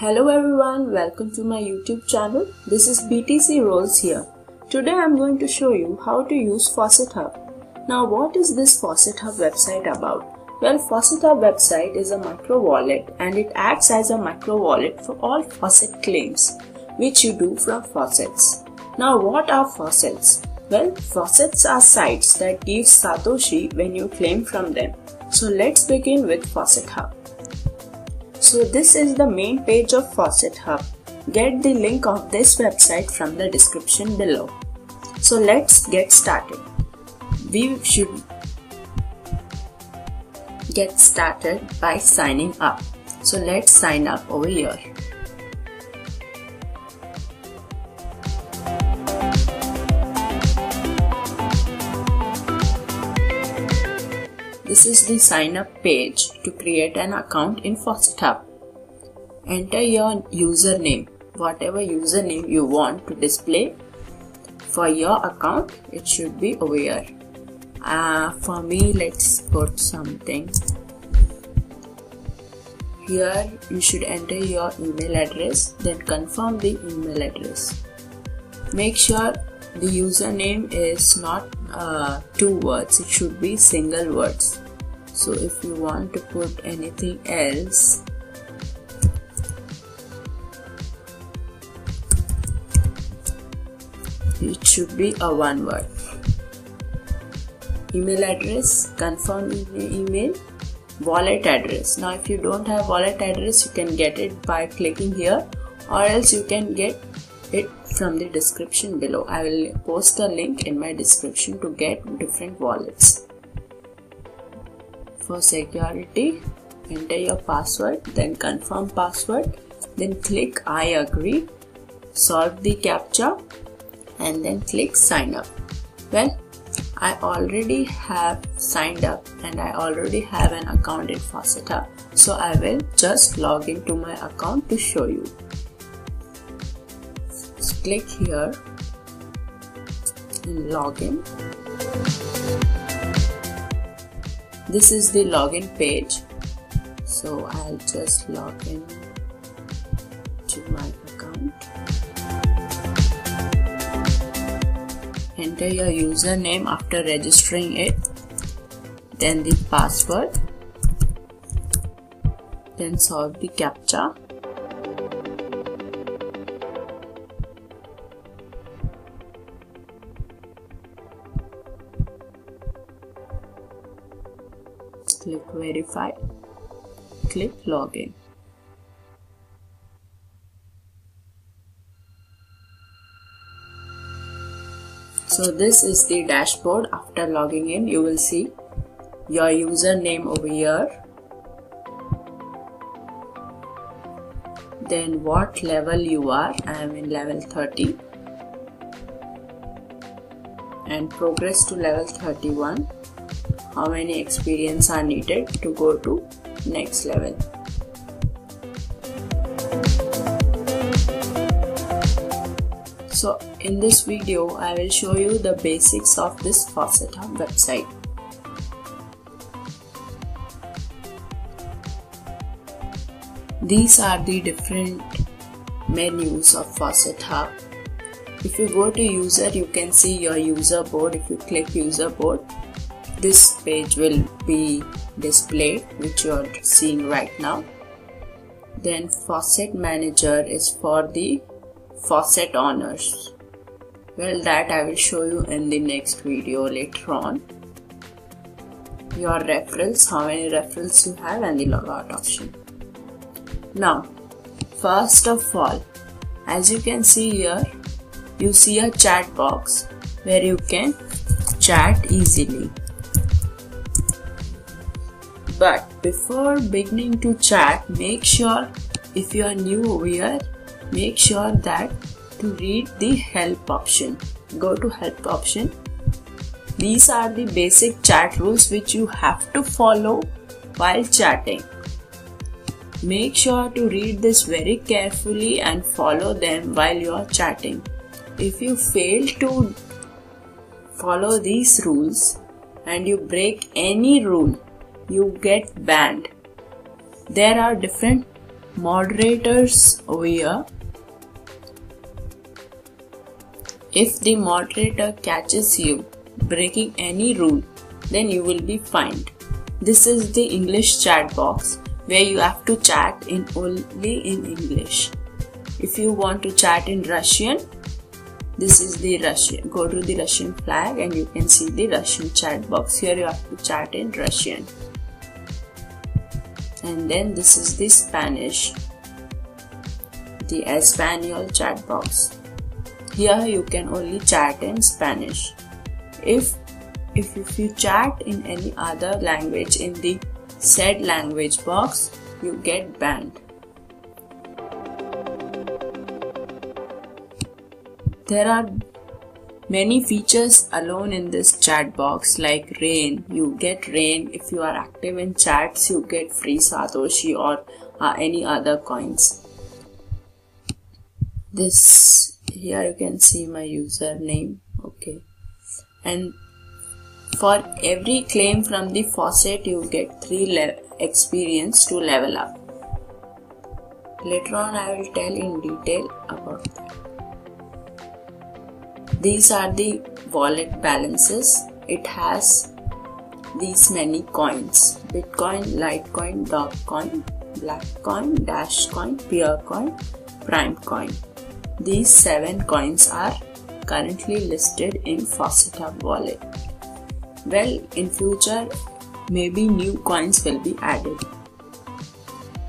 Hello everyone, welcome to my YouTube channel. This is BTC Rose here. Today I am going to show you how to use Faucethub. Now what is this Faucethub website about? Well, Faucethub website is a micro wallet and it acts as a micro wallet for all faucet claims which you do from faucets. Now what are faucets? Well, faucets are sites that give Satoshi when you claim from them. So let's begin with Faucethub. So this is the main page of Faucethub. Get the link of this website from the description below. So let's get started. We should get started by signing up. So let's sign up over here. This is the sign up page to create an account in Faucethub. Enter your username, whatever username you want to display for your account. It should be over here. For me, let's put something. Here you should enter your email address, then confirm the email address. Make sure the username is not 2 words, it should be single words. So if you want to put anything else, it should be a 1 word. Email address, confirm email, wallet address. Now if you don't have wallet address, you can get it by clicking here, or else you can get it from the description below. I will post a link in my description to get different wallets. For security, enter your password, then confirm password, then click I agree, solve the CAPTCHA, and then click sign up. Well, I already have signed up and I already have an account in Faucethub, so I will just log into my account to show you. Click here and log in. This is the login page, so I'll just log in to my account. Enter your username after registering it, then the password, then solve the CAPTCHA. Click verify, click login. So this is the dashboard. After logging in, you will see your username over here, then what level you are. I am in level 30 and progress to level 31. How many experience are needed to go to next level. So in this video, I will show you the basics of this Faucethub website. These are the different menus of Faucethub. If you go to user, you can see your user board. If you click user board, this page will be displayed, which you are seeing right now. Then faucet manager is for the faucet owners. Well, that I will show you in the next video later on. Your referrals, how many referrals you have, and the logout option. Now, first of all, as you can see here, you see a chat box where you can chat easily. But before beginning to chat, make sure, if you are new over here, make sure that to read the help option. Go to help option. These are the basic chat rules which you have to follow while chatting. Make sure to read this very carefully and follow them while you are chatting. If you fail to follow these rules and you break any rule, you get banned. There are different moderators over here. If the moderator catches you breaking any rule, then you will be fined. This is the English chat box where you have to chat only in English. If you want to chat in Russian, this is the Russian. Go to the Russian flag and you can see the Russian chat box. Here you have to chat in Russian. And then this is the Spanish, the Espanol chat box. Here you can only chat in Spanish. If you chat in any other language in the said language box, you get banned. There are many features alone in this chat box, like rain. You get rain. If you are active in chats, you get free Satoshi or any other coins. Here you can see my username. Okay. And for every claim from the faucet, you get 3 experience to level up. Later on, I will tell in detail about that. These are the wallet balances. It has these many coins: Bitcoin, Litecoin, Dogecoin, Blackcoin, Dashcoin, Peercoin, Primecoin. These 7 coins are currently listed in Faucethub wallet. Well, in future, maybe new coins will be added.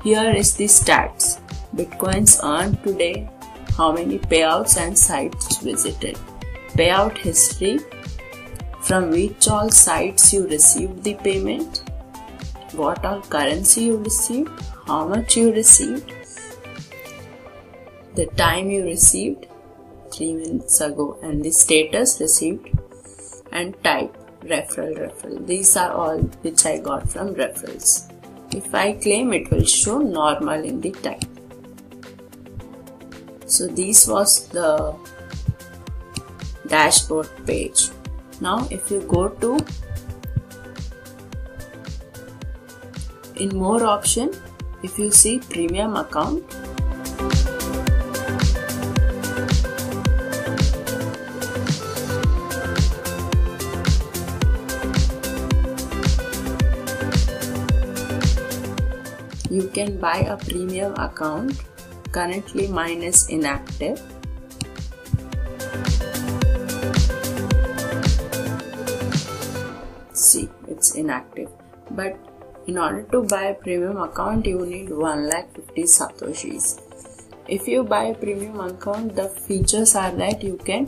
Here is the stats. Bitcoins earned today, how many payouts and sites visited. Payout history, from which all sites you received the payment, what all currency you received, how much you received, the time you received 3 minutes ago, and the status received, and type referral. These are all which I got from referrals. If I claim, it will show normal in the type. So this was the dashboard page. Now if you go to in more option, if you see premium account, you can buy a premium account. Currently mine is inactive. See, it's inactive. But in order to buy a premium account, you need 1,50,000 Satoshis. If you buy a premium account, the features are that you can,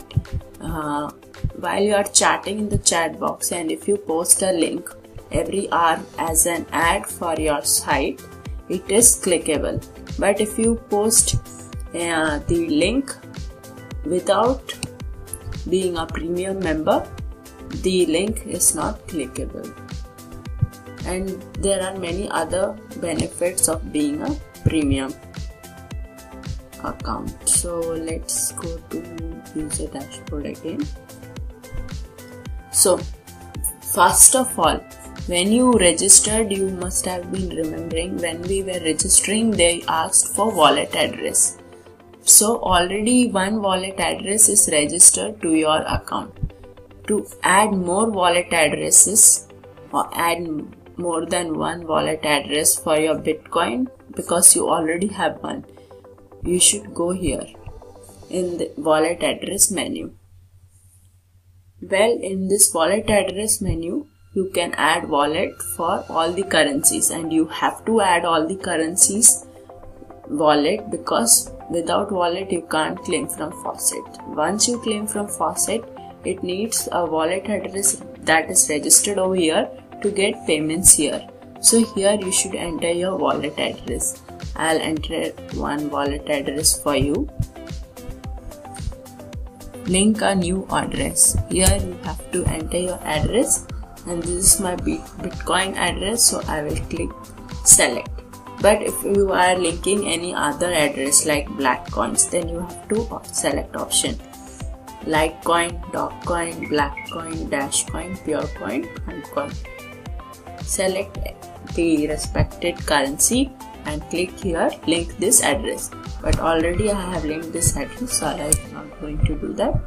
while you are chatting in the chat box, and if you post a link every hour as an ad for your site, it is clickable. But if you post the link without being a premium member, the link is not clickable. And there are many other benefits of being a premium account. So let's go to user dashboard again. So first of all, when you registered, you must have been remembering when we were registering, they asked for wallet address. So already one wallet address is registered to your account. To add more wallet addresses or add more than one wallet address for your Bitcoin, because you already have one, you should go here in the wallet address menu. Well, in this wallet address menu, you can add wallet for all the currencies, and you have to add all the currencies wallet, because without wallet you can't claim from faucet. Once you claim from faucet, it needs a wallet address that is registered over here to get payments here. So here you should enter your wallet address. I'll enter one wallet address for you. Link a new address. Here you have to enter your address, and this is my Bitcoin address, so I will click select. But if you are linking any other address like Blackcoins, then you have to select option Litecoin, Dogecoin, Blackcoin, Dashcoin, Peercoin, Primecoin. Select the respected currency and click here, link this address. But already I have linked this address, so I am not going to do that.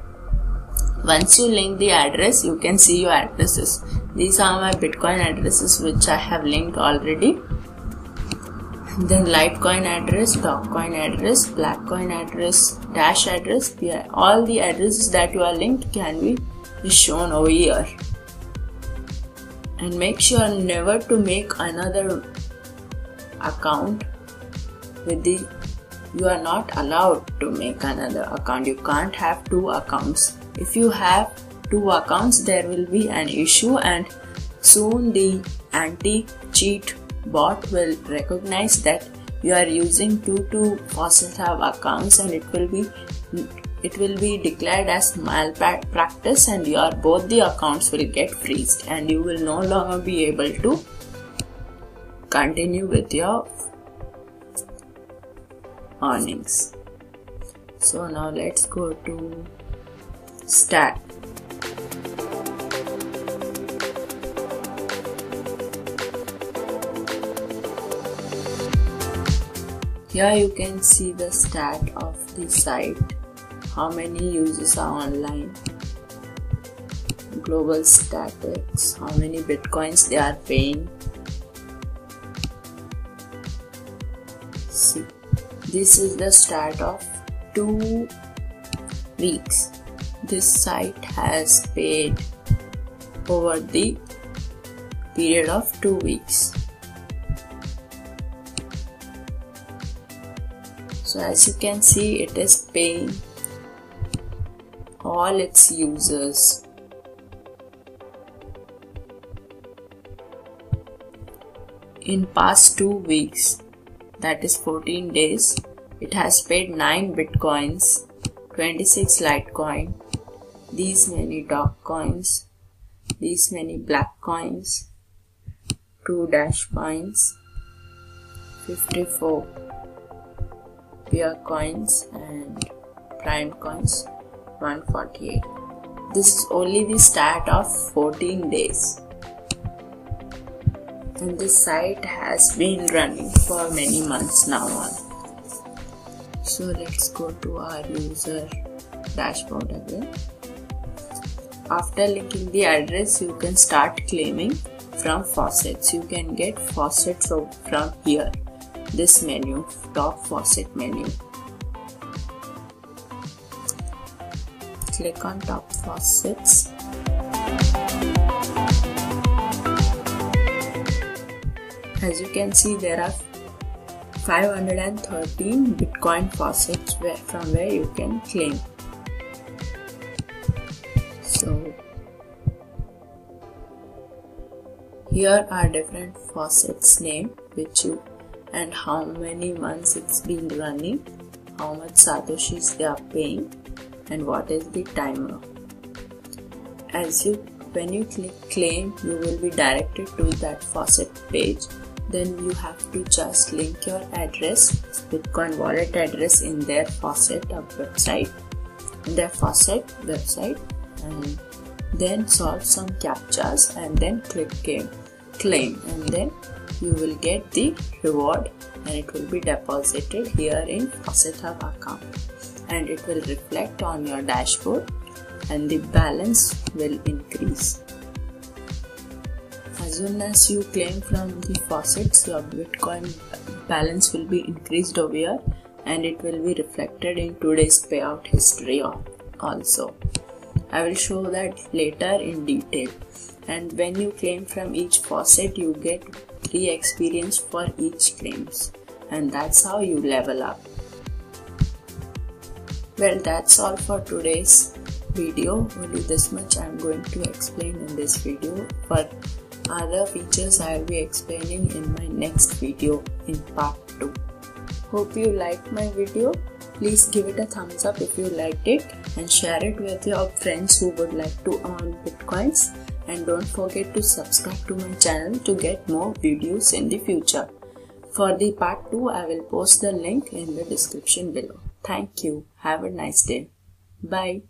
Once you link the address, you can see your addresses. These are my Bitcoin addresses which I have linked already. Then Litecoin address, Dogecoin address, Blackcoin address, Dash address. All the addresses that you are linked can be shown over here. And make sure never to make another account you are not allowed to make another account. You can't have two accounts. If you have two accounts, there will be an issue, and soon the anti-cheat bot will recognize that you are using two Faucethub accounts, and it will be declared as malpractice, and both the accounts will get freezed, and you will no longer be able to continue with your earnings. So now let's go to Stat. Here you can see the stat of the site, how many users are online, global statistics, how many bitcoins they are paying. See, this is the stat of 2 weeks. This site has paid over the period of 2 weeks. So as you can see, it is paying all its users. In past 2 weeks, that is 14 days, it has paid 9 bitcoins, 26 Litecoin, these many Dogecoins, these many Blackcoins, 2 Dash coins, 54 Pure coins, and Prime coins, 148. This is only the stat of 14 days. And this site has been running for many months now on. So let's go to our user dashboard again. After linking the address, you can start claiming from faucets. You can get faucets from here, this menu, top faucet menu. Click on top faucets. As you can see, there are 513 Bitcoin faucets from where you can claim. So here are different faucets name and how many months it's been running, how much satoshis they are paying, and what is the timer. When you click claim, you will be directed to that faucet page. Then you have to just link your address, Bitcoin wallet address, in their faucet website, and then solve some captchas and then click claim, and then you will get the reward, and it will be deposited here in Faucethub account, and it will reflect on your dashboard, and the balance will increase. As soon as you claim from the faucets, your Bitcoin balance will be increased over here, and it will be reflected in today's payout history also. I will show that later in detail. And when you claim from each faucet, you get free experience for each claims, and that's how you level up. Well, that's all for today's video. Only this much I am going to explain in this video. For other features, I will be explaining in my next video in part 2. Hope you liked my video. Please give it a thumbs up if you liked it, and share it with your friends who would like to earn bitcoins. And don't forget to subscribe to my channel to get more videos in the future. For the part 2, I will post the link in the description below. Thank you. Have a nice day. Bye.